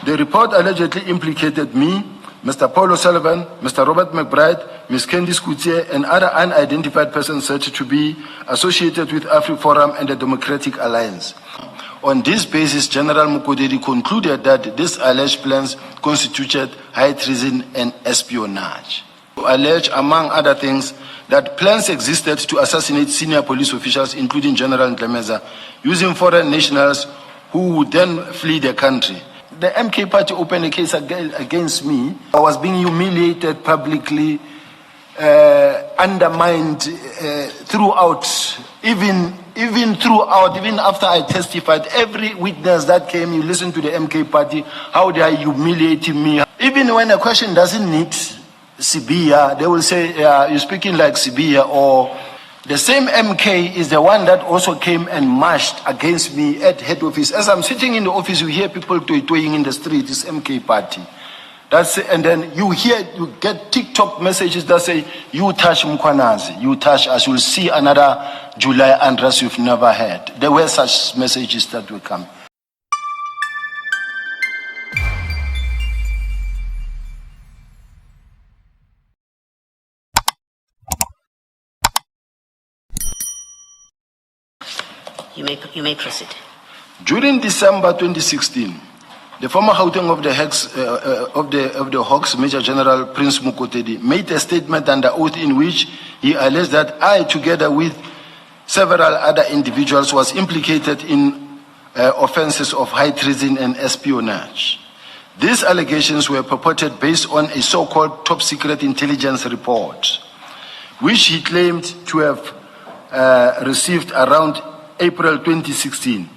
The report allegedly implicated me, Mr. Paul O'Sullivan, Mr. Robert McBride, Ms. Candice Coutier, and other unidentified persons said to be associated with AfriForum and the Democratic Alliance. On this basis, General Mukodedi concluded that these alleged plans constituted high treason and espionage. Alleged, among other things, that plans existed to assassinate senior police officials, including General Ndlemeza, using foreign nationals who would then flee the country. The MK party opened a case against me. I was being humiliated publicly, undermined throughout, even after I testified. Every witness that came, you listen to the MK party, how they are humiliating me. Even when a question doesn't need Sibiya, they will say, you're speaking like Sibiya, or the same MK is the one that also came and marched against me at head office. As I'm sitting in the office, you hear people toying in the street, it's MK party. And then you get TikTok messages that say, you touch Mkwanazi, you touch us, you'll see another July unrest you've never had. There were such messages that will come. You may proceed. During December 2016, the former Gauteng of the Hawks, Major General Prince Mukotedi, made a statement under oath in which he alleged that I, together with several other individuals, was implicated in offenses of high treason and espionage. These allegations were purported based on a so-called top-secret intelligence report, which he claimed to have received around April 2016.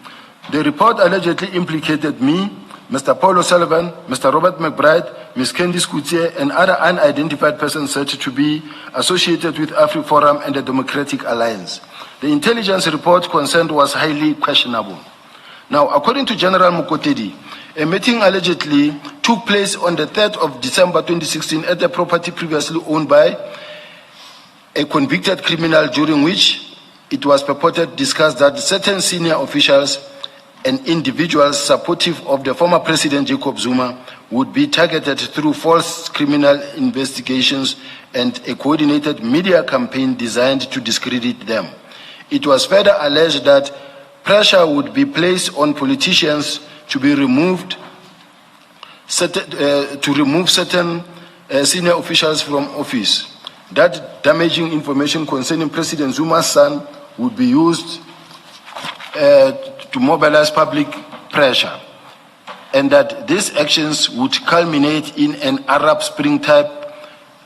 The report allegedly implicated me, Mr. Paul O'Sullivan, Mr. Robert McBride, Ms. Candice Coutier, and other unidentified persons said to be associated with AfriForum and the Democratic Alliance. The intelligence report concerned was highly questionable. Now, according to General Mukotedi, a meeting allegedly took place on the 3rd of December 2016 at a property previously owned by a convicted criminal, during which it was purported discussed that certain senior officials and individuals supportive of the former President Jacob Zuma would be targeted through false criminal investigations and a coordinated media campaign designed to discredit them. It was further alleged that pressure would be placed on politicians to remove certain senior officials from office. That damaging information concerning President Zuma's son would be used to mobilize public pressure, and that these actions would culminate in an Arab Spring type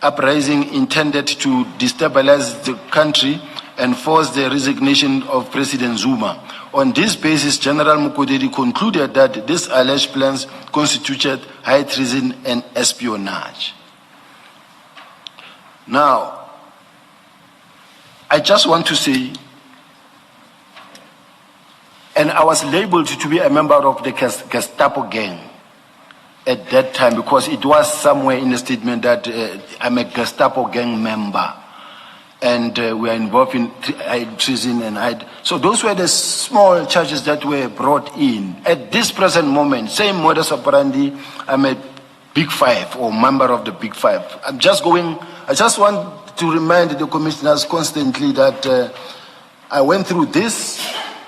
uprising intended to destabilize the country and force the resignation of President Zuma. On this basis, General Mukodedi concluded that these alleged plans constituted high treason and espionage. Now, I just want to say, and I was labeled to be a member of the Gestapo gang at that time, because it was somewhere in the statement that I'm a Gestapo gang member and we are involved in treason and so those were the small charges that were brought in. At this present moment, same modus operandi, I'm a Big Five or member of the Big Five. I just want to remind the commissioners constantly that I went through this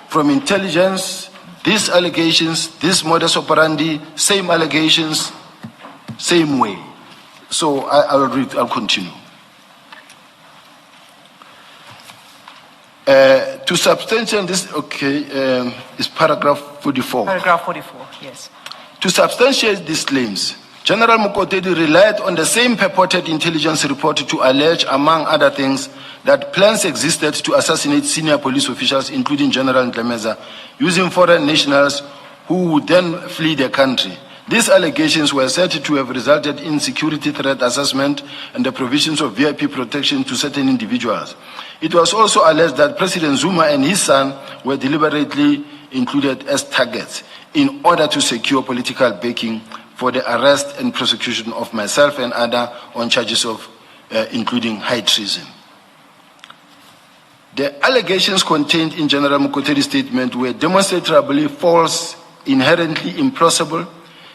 from intelligence, these allegations, this modus operandi, same allegations, same way. So I'll continue. To substantiate this, is paragraph 44. Paragraph 44, yes. To substantiate these claims, General Mukotedi relied on the same purported intelligence report to allege, among other things, that plans existed to assassinate senior police officials, including General Ndlemeza, using foreign nationals who would then flee the country. These allegations were said to have resulted in security threat assessment and the provisions of VIP protection to certain individuals. It was also alleged that President Zuma and his son were deliberately included as targets in order to secure political backing for the arrest and prosecution of myself and others on charges of including high treason. The allegations contained in General Mukotedi's statement were demonstrably false, inherently implausible,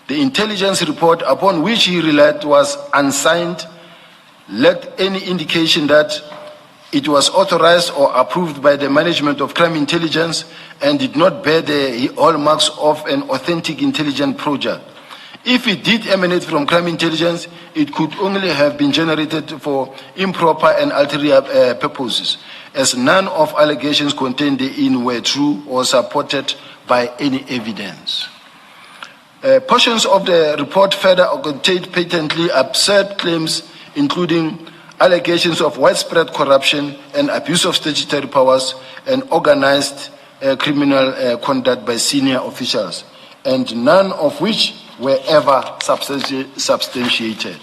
The intelligence report upon which he relied was unsigned, lacked any indication that it was authorized or approved by the management of crime intelligence, and did not bear the hallmarks of an authentic intelligence project. If it did emanate from crime intelligence, it could only have been generated for improper and ulterior purposes, as none of allegations contained therein were true or supported by any evidence. Portions of the report further contained patently absurd claims, including allegations of widespread corruption and abuse of statutory powers and organized criminal conduct by senior officials, and none of which were ever substantiated.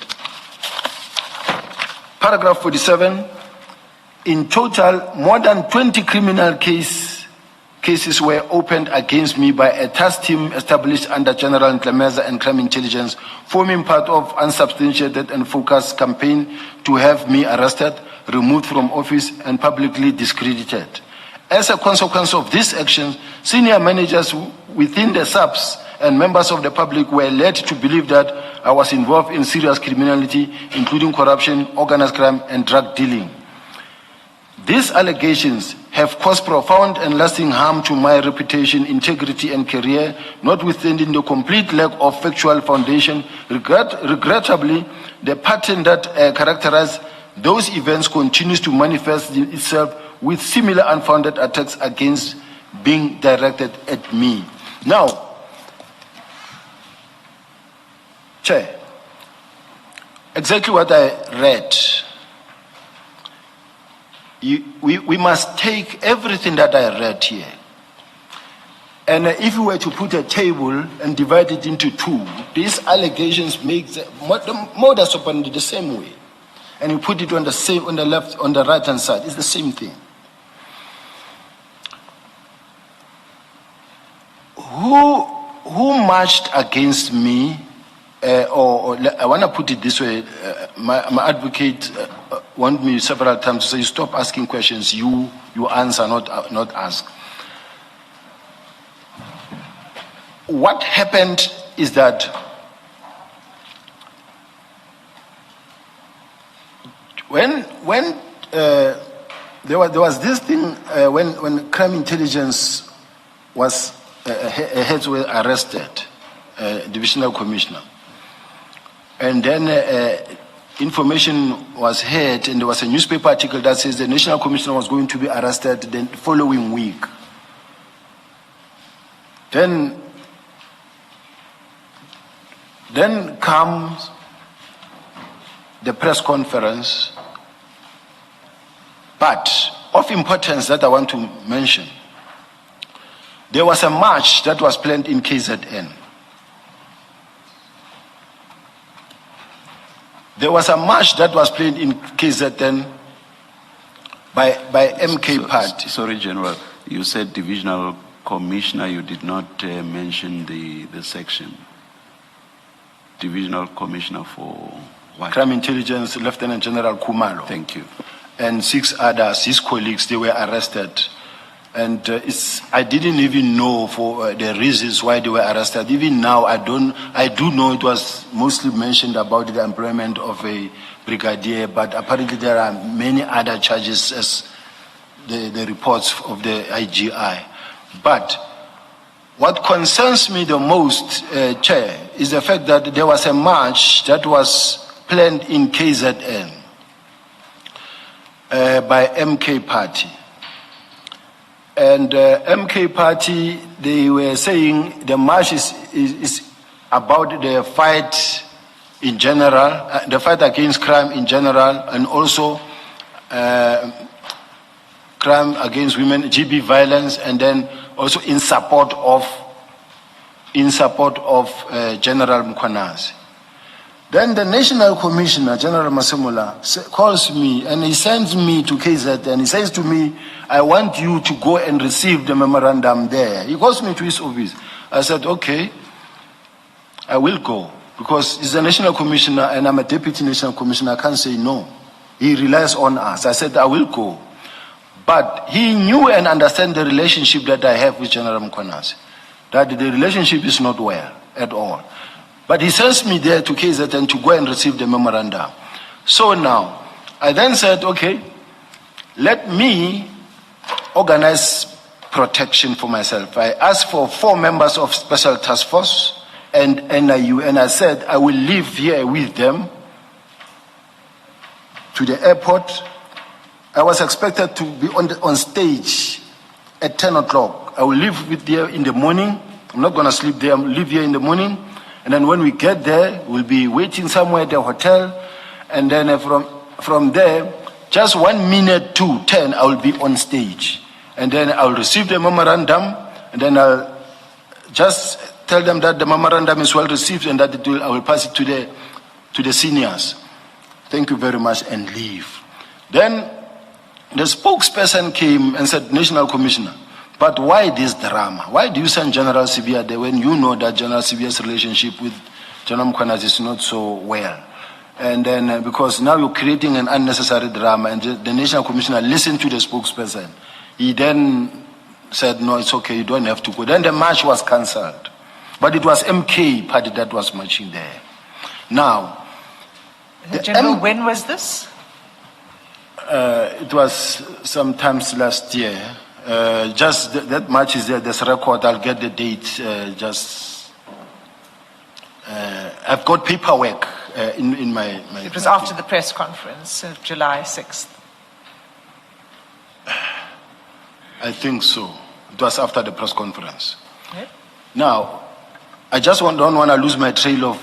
Paragraph 47. In total, more than 20 criminal cases were opened against me by a task team established under General Ntlhameza and Crime Intelligence, forming part of unsubstantiated and focused campaign to have me arrested, removed from office, and publicly discredited. As a consequence of this action, senior managers within the SAPS and members of the public were led to believe that I was involved in serious criminality, including corruption, organized crime, and drug dealing. These allegations have caused profound and lasting harm to my reputation, integrity, and career, notwithstanding the complete lack of factual foundation. Regrettably, the pattern that characterized those events continues to manifest itself, with similar unfounded attacks against being directed at me. Now, Chair, exactly what I read. We must take everything that I read here, and if we were to put a table and divide it into two, these allegations make the modus operandi the same way, and you put it on the left, on the right hand side, it's the same thing. Who marched against me? Or I want to put it this way, my advocate wanted me several times to say, stop asking questions, you answer, not ask. What happened is that when there was this thing, when crime intelligence was heads were arrested, divisional commissioner, and then information was heard, and there was a newspaper article that says the national commissioner was going to be arrested the following week. Then comes the press conference, but of importance that I want to mention, there was a march that was planned in KZN. There was a march that was planned in KZN by MK party. Sorry, General. You said divisional commissioner. You did not mention the section. Divisional commissioner for what? Crime Intelligence, Lieutenant General Kumalo. Thank you. And 6 others, his colleagues, they were arrested. And I didn't even know for the reasons why they were arrested. Even now, I do know it was mostly mentioned about the employment of a brigadier, but apparently there are many other charges as the reports of the IGI. But what concerns me the most, Chair, is the fact that there was a march that was planned in KZN by MK party. And MK party, they were saying the march is about the fight in general, the fight against crime in general, and also crime against women, GB violence, and then also in support of General Mkhwanazi. Then the National Commissioner, General Masemola, calls me and he sends me to KZ and he says to me, I want you to go and receive the memorandum there. He calls me to his office. I said, okay, I will go, because he's a National Commissioner and I'm a Deputy National Commissioner. I can't say no. He relies on us. I said, I will go. But he knew and understand the relationship that I have with General Mkhwanazi, that the relationship is not well at all. But he sends me there to KZN to go and receive the memorandum. So now, I then said, okay, let me organize protection for myself. I asked for 4 members of Special Task Force and NIU, and I said I will live here with them to the airport. I was expected to be on stage at 10 o'clock. I will leave with there in the morning. I'm not going to sleep there. I'll leave here in the morning. And then when we get there, we'll be waiting somewhere at the hotel. And then from there, just 1 minute to 10, I will be on stage. And then I'll receive the memorandum. And then I'll just tell them that the memorandum is well received and that I will pass it to the seniors. Thank you very much, and leave. Then the spokesperson came and said, National Commissioner, but why this drama? Why do you send General Sibiya there when you know that General Sibiya's relationship with General Mkhwanazi is not so well? And then because now you're creating an unnecessary drama, and the National Commissioner listened to the spokesperson. He then said, no, it's okay, you don't have to go. Then the march was cancelled. But it was MK party that was marching there. Now, General, when was this? It was sometimes last year. Just that much is there. There's a record. I'll get the date. I've got paperwork in my. It was after the press conference of July 6th. I think so. It was after the press conference. Okay. Now, I just don't want to lose my trail of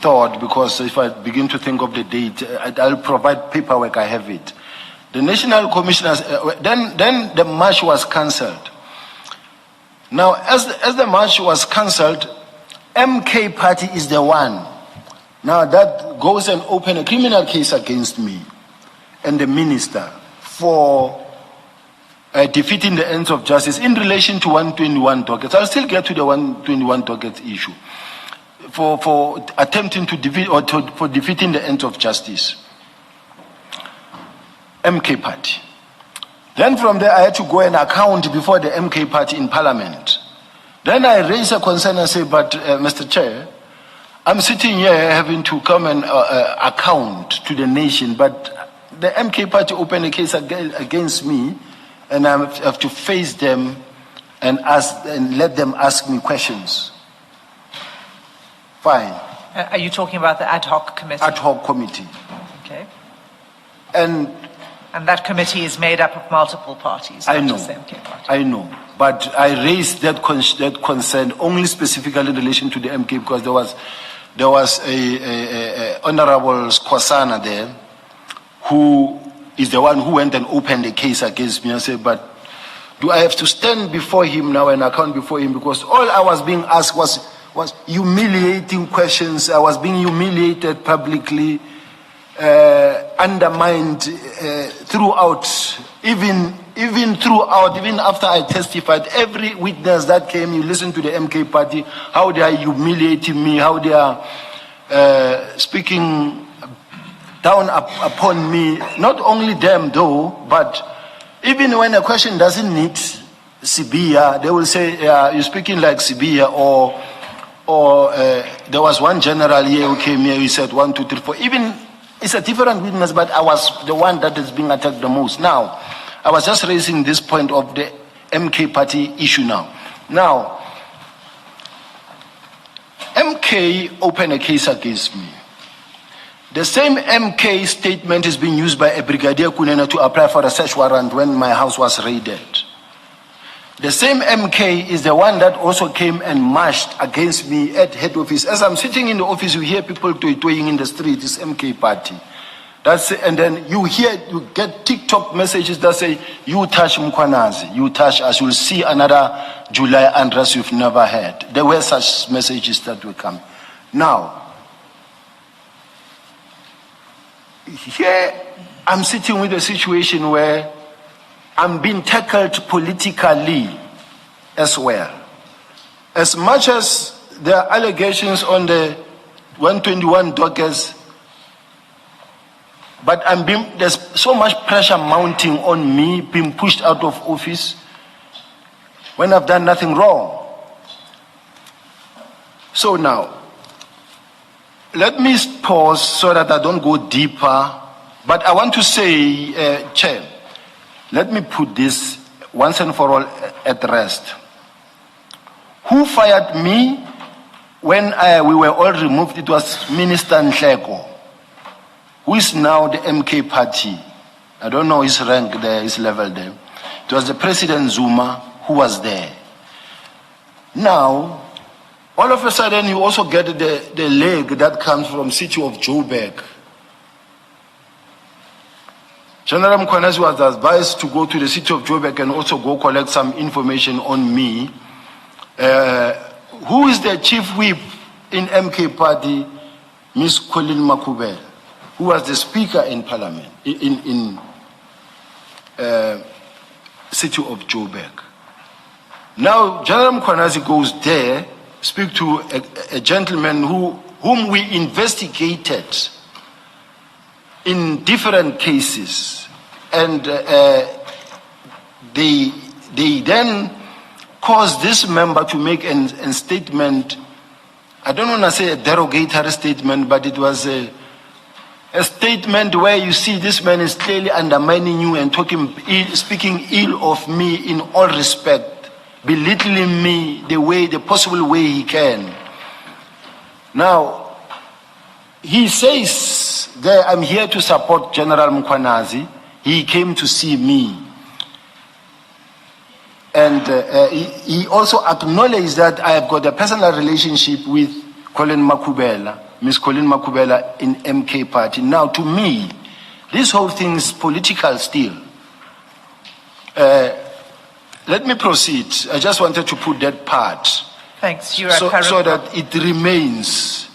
thought, because if I begin to think of the date, I'll provide paperwork. I have it. The National Commissioners, then the march was cancelled. Now, as the march was cancelled, MK party is the one now that goes and open a criminal case against me and the minister for defeating the ends of justice in relation to 121 dockets. I'll still get to the 121 dockets issue for attempting to defeat or for defeating the ends of justice. MK party. Then from there, I had to go and account before the MK party in Parliament. Then I raised a concern and say, but Mr. Chair, I'm sitting here having to come and account to the nation, but the MK party opened a case against me, and I have to face them and let them ask me questions. Fine. Are you talking about the ad hoc committee? Ad hoc committee. Okay. And that committee is made up of multiple parties. I not know. just the MK party. I know. But I raised that concern only specifically in relation to the MK, because there was a Honorable Skwasana there, who is the one who went and opened the case against me. I said, but do I have to stand before him now and account before him? Because all I was being asked was humiliating questions. I was being humiliated publicly, undermined throughout, even after I testified. Every witness that came, you listen to the MK party, how they are humiliating me, how they are speaking down upon me. Not only them though, but even when a question doesn't need Sibiya, they will say, you're speaking like Sibiya, or there was one general here who came here, he said 1, 2, 3, 4. Even it's a different witness, but I was the one that is being attacked the most. Now, I was just raising this point of the MK party issue now. Now, MK opened a case against me. The same MK statement is being used by a Brigadier Kunena to apply for a search warrant when my house was raided. The same MK is the one that also came and marched against me at head office. As I'm sitting in the office, you hear people toying in the street. It's MK party. And then you get TikTok messages that say, you touch Mkhwanazi, you touch us, you'll see another July unrest you've never had. There were such messages that will come. Now, here I'm sitting with a situation where I'm being tackled politically as well. As much as there are allegations on the 121 dockets, but there's so much pressure mounting on me, being pushed out of office when I've done nothing wrong. So now, Let me pause so that I don't go deeper. But I want to say, Chair, let me put this once and for all at rest. Who fired me when we were all removed? It was Minister Nhleko, who is now the MK party. I don't know his rank there, his level there. It was the President Zuma who was there. Now, all of a sudden, you also get the leg that comes from city of Joburg. General Mkhwanazi was advised to go to the city of Joburg and also go collect some information on me. Who is the chief whip in MK party? Ms. Colleen Makubela, who was the speaker in parliament, in city of Joburg. Now, General Mkhwanazi goes there, speak to a gentleman whom we investigated in different cases, and they then caused this member to make a statement. I don't want to say a derogatory statement, but it was a statement where you see this man is clearly undermining you and speaking ill of me in all respect, belittling me the possible way he can. Now, he says that I'm here to support General Mkhwanazi. He came to see me. And he also acknowledged that I have got a personal relationship with Colleen Makubela, Ms. Colleen Makubela in MK party. Now, to me, this whole thing is political still. Let me proceed. I just wanted to put that part. Thanks. You are so that it remains